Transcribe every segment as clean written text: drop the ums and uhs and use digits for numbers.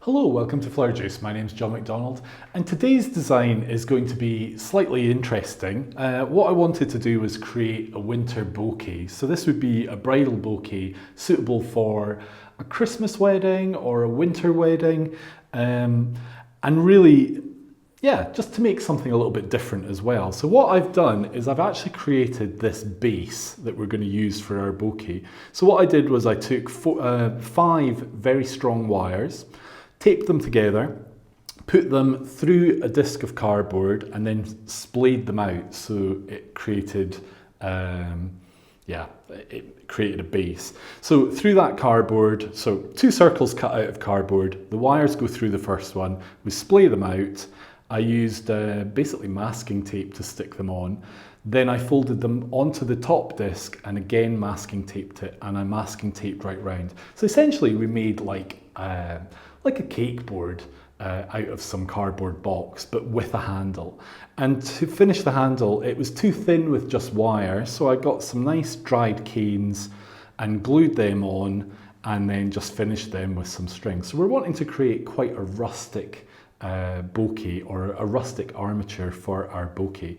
Hello, welcome to Foliage. My name's John McDonald, and today's design is going to be slightly interesting. What I wanted to do was create a winter bouquet. So this would be a bridal bouquet suitable for a Christmas wedding or a winter wedding, and really, yeah, just to make something a little bit different as well. So what I've done is I've actually created this base that we're going to use for our bouquet. So what I did was I took 5 very strong wires, taped them together, put them through a disc of cardboard, and then splayed them out so it created, it created a base. So through that cardboard, so 2 circles cut out of cardboard, the wires go through the first one, we splay them out. I used basically masking tape to stick them on. Then I folded them onto the top disc and again masking taped it, and I masking taped right round. So essentially we made like a cake board out of some cardboard box, but with a handle. And to finish the handle, it was too thin with just wire, so I got some nice dried canes and glued them on, and then just finished them with some string. So we're wanting to create quite a rustic bouquet, or a rustic armature for our bouquet.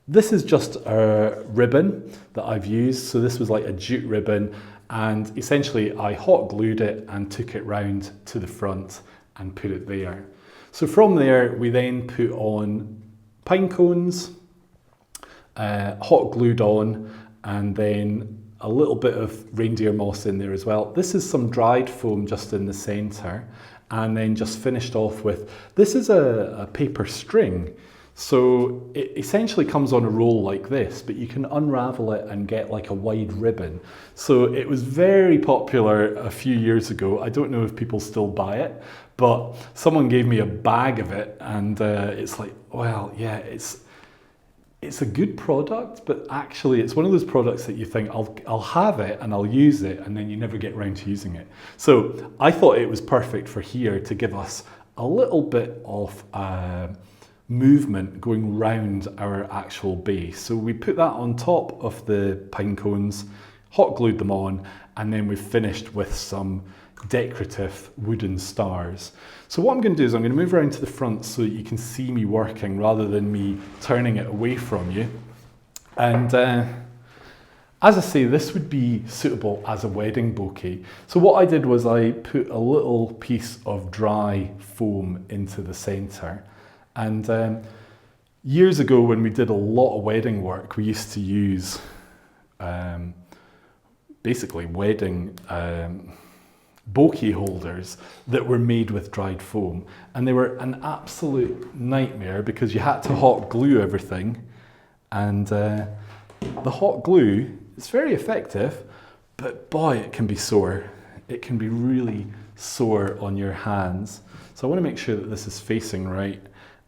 This is just a ribbon that I've used. So this was like a jute ribbon, and essentially I hot glued it and took it round to the front and put it there. So from there we then put on pine cones, hot glued on, and then a little bit of reindeer moss in there as well. This is some dried foam just in the centre, and then just finished off with, this is a paper string. So it essentially comes on a roll like this, but you can unravel it and get like a wide ribbon. So it was very popular a few years ago. I don't know if people still buy it, but someone gave me a bag of it, and it's like, well, yeah, it's a good product, but actually it's one of those products that you think, I'll have it and I'll use it, and then you never get around to using it. So I thought it was perfect for here to give us a little bit of movement going round our actual base. So we put that on top of the pine cones, hot glued them on, and then we've finished with some decorative wooden stars. So what I'm going to do is I'm going to move around to the front so that you can see me working rather than me turning it away from you. And as I say, this would be suitable as a wedding bouquet. So what I did was I put a little piece of dry foam into the centre. And years ago when we did a lot of wedding work, we used to use basically wedding bouquet holders that were made with dried foam, and they were an absolute nightmare because you had to hot glue everything, and the hot glue is very effective, but boy, it can be sore. It can be really sore on your hands. So I want to make sure that this is facing right,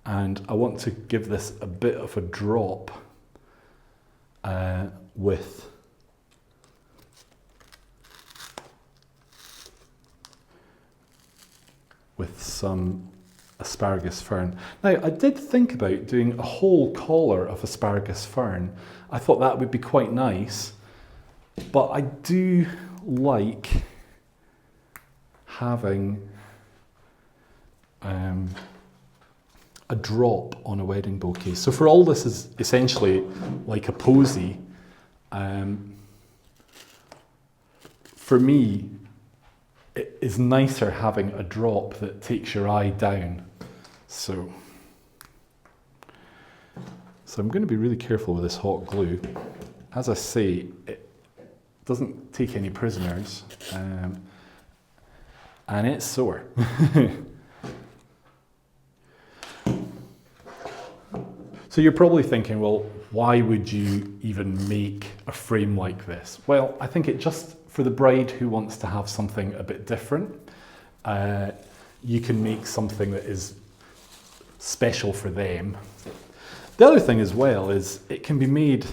and I want to give this a bit of a drop with some asparagus fern. Now, I did think about doing a whole collar of asparagus fern. I thought that would be quite nice, but I do like having a drop on a wedding bouquet. So for all this is essentially like a posy, for me, it is nicer having a drop that takes your eye down. So I'm going to be really careful with this hot glue. As I say, it doesn't take any prisoners, and it's sore. So you're probably thinking, well, why would you even make a frame like this? Well, I think it just, for the bride who wants to have something a bit different, you can make something that is special for them. The other thing as well is it can be made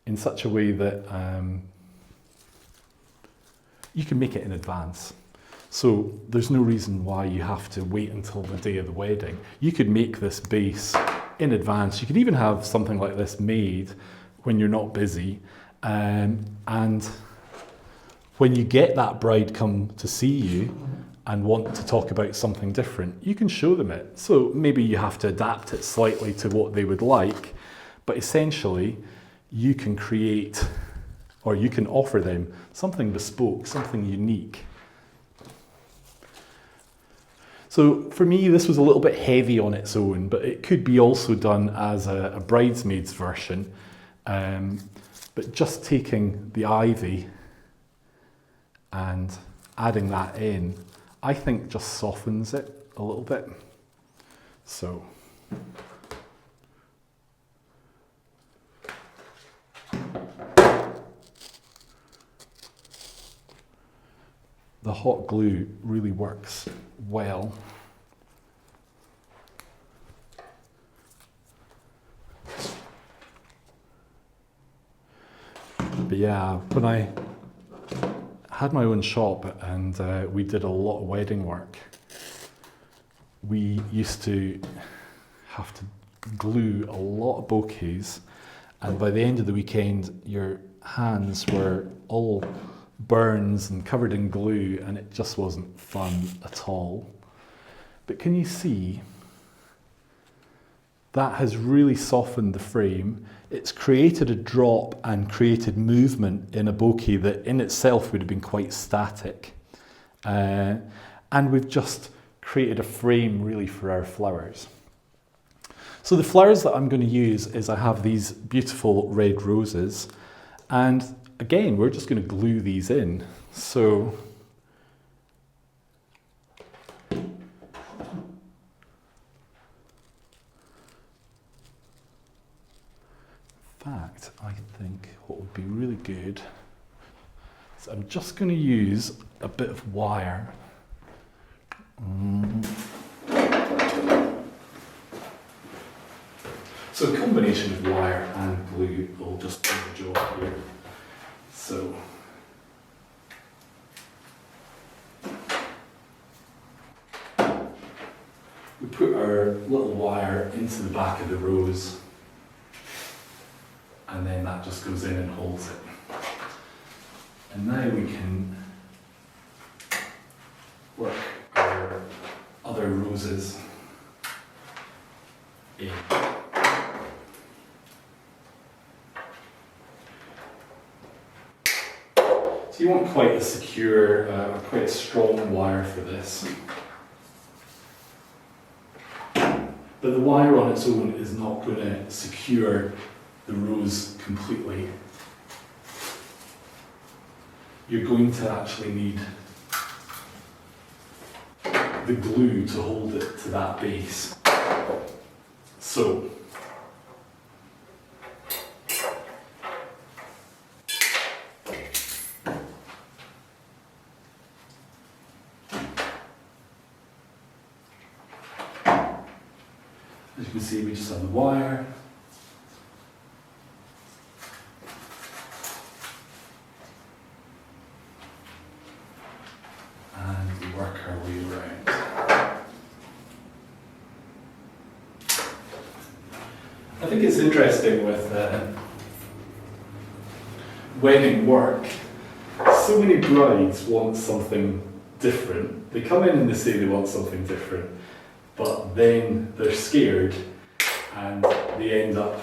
in such a way that you can make it in advance. So there's no reason why you have to wait until the day of the wedding. You could make this base in advance. You could even have something like this made when you're not busy, and when you get that bride come to see you, and want to talk about something different, you can show them it. So maybe you have to adapt it slightly to what they would like, but essentially you can create, or you can offer them something bespoke, something unique. So for me, this was a little bit heavy on its own, but it could be also done as a bridesmaid's version. But just taking the ivy and adding that in, I think just softens it a little bit. So the hot glue really works well. But yeah, when I had my own shop and we did a lot of wedding work, we used to have to glue a lot of bouquets, and by the end of the weekend your hands were all burns and covered in glue, and it just wasn't fun at all. But can you see that has really softened the frame? It's created a drop and created movement in a bouquet that in itself would have been quite static. And we've just created a frame really for our flowers. So the flowers that I'm going to use is I have these beautiful red roses, and again, we're just going to glue these in. So in fact, I think what would be really good is I'm just going to use a bit of wire. So a combination of wire and glue will just do the job here. So we put our little wire into the back of the rose, and then that just goes in and holds it. And now we can work our other roses in. So you want quite a secure, quite a strong wire for this. But the wire on its own is not going to secure the rose completely. You're going to actually need the glue to hold it to that base. So as you can see, we just have the wire. And we work our way around. I think it's interesting with wedding work, so many brides want something different. They come in and they say they want something different, but then they're scared and they end up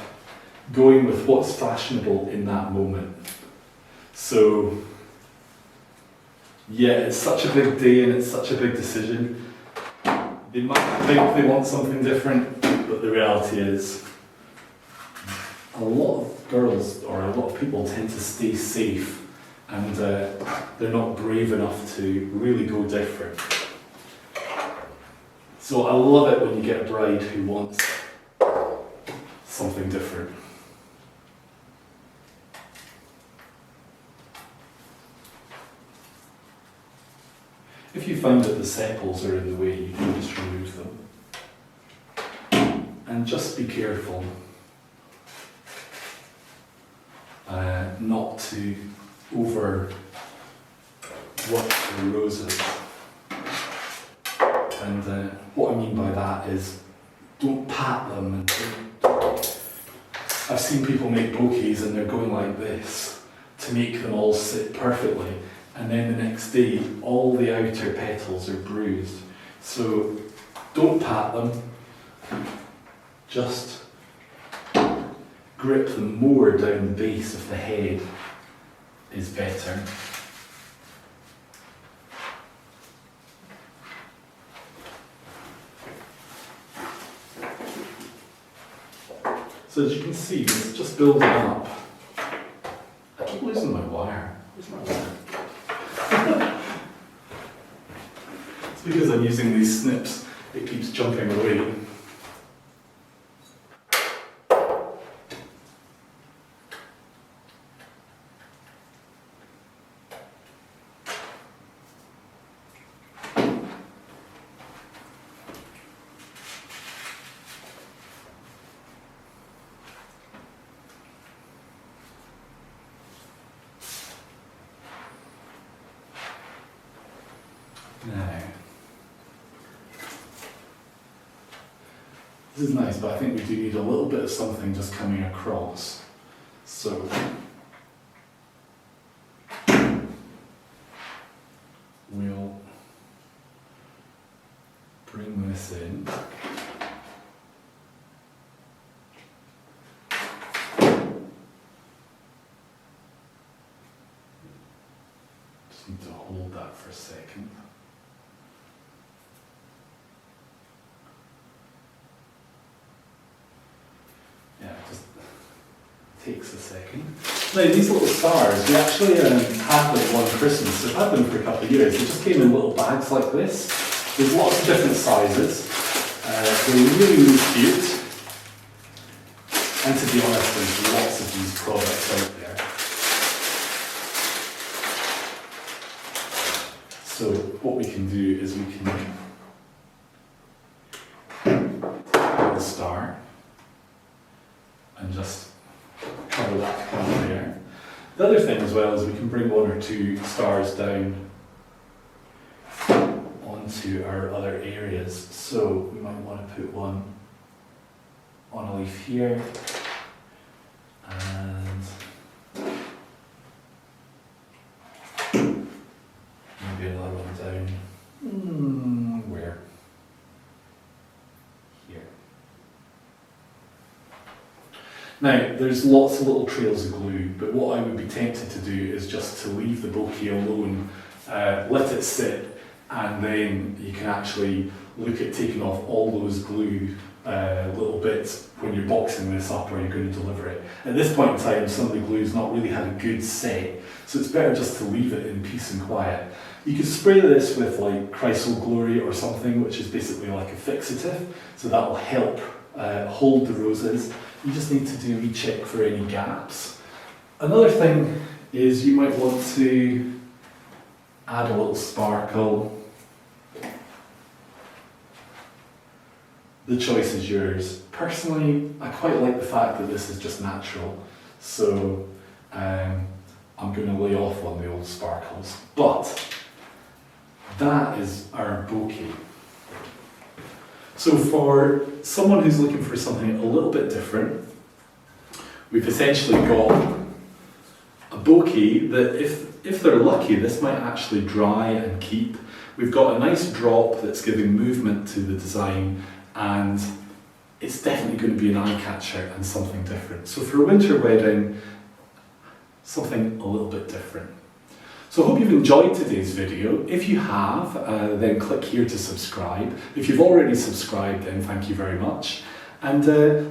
going with what's fashionable in that moment. So yeah, it's such a big day and it's such a big decision. They might think they want something different, but the reality is a lot of girls or a lot of people tend to stay safe, and they're not brave enough to really go different. So I love it when you get a bride who wants something different. If you find that the sepals are in the way, you can just remove them. And just be careful not to over work the roses. And what I mean by that is, don't pat them. And I've seen people make bouquets and they're going like this to make them all sit perfectly, and then the next day all the outer petals are bruised. So don't pat them, just grip them more down the base of the head is better. So as you can see, it's just building up. I keep losing my wire. Where's my wire? It's because I'm using these snips, it keeps jumping away. Now, this is nice, but I think we do need a little bit of something just coming across. So, we'll bring this in. Just need to hold that for a second. Yeah, it just takes a second. Now these little stars, we actually had them one Christmas. We've had them for a couple of years. They just came in little bags like this. There's lots of different sizes. They're really, really cute. And to be honest, there's lots of these products out there. So what we can do is we can take the star and just cover that corner there. The other thing as well is we can bring one or two stars down onto our other areas. So we might want to put one on a leaf here and maybe another one down. Where? Here. Now, there's lots of little trails of glue, but what I would be tempted to do is just to leave the bouquet alone, let it sit, and then you can actually look at taking off all those glue little bits when you're boxing this up or you're going to deliver it. At this point in time, some of the glue's not really had a good set, so it's better just to leave it in peace and quiet. You could spray this with like Chrysal Glory or something, which is basically like a fixative, so that will help hold the roses. You just need to do a wee check for any gaps. Another thing is you might want to add a little sparkle. The choice is yours. Personally, I quite like the fact that this is just natural, so I'm going to lay off on the old sparkles. But that is our bouquet. So for someone who's looking for something a little bit different, we've essentially got a bouquet that if they're lucky, this might actually dry and keep. We've got a nice drop that's giving movement to the design, and it's definitely going to be an eye catcher and something different. So for a winter wedding, something a little bit different. So I hope you've enjoyed today's video. If you have, then click here to subscribe. If you've already subscribed, then thank you very much. And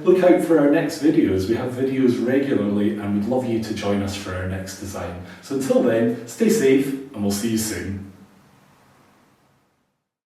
look out for our next videos. We have videos regularly, and we'd love you to join us for our next design. So until then, stay safe, and we'll see you soon.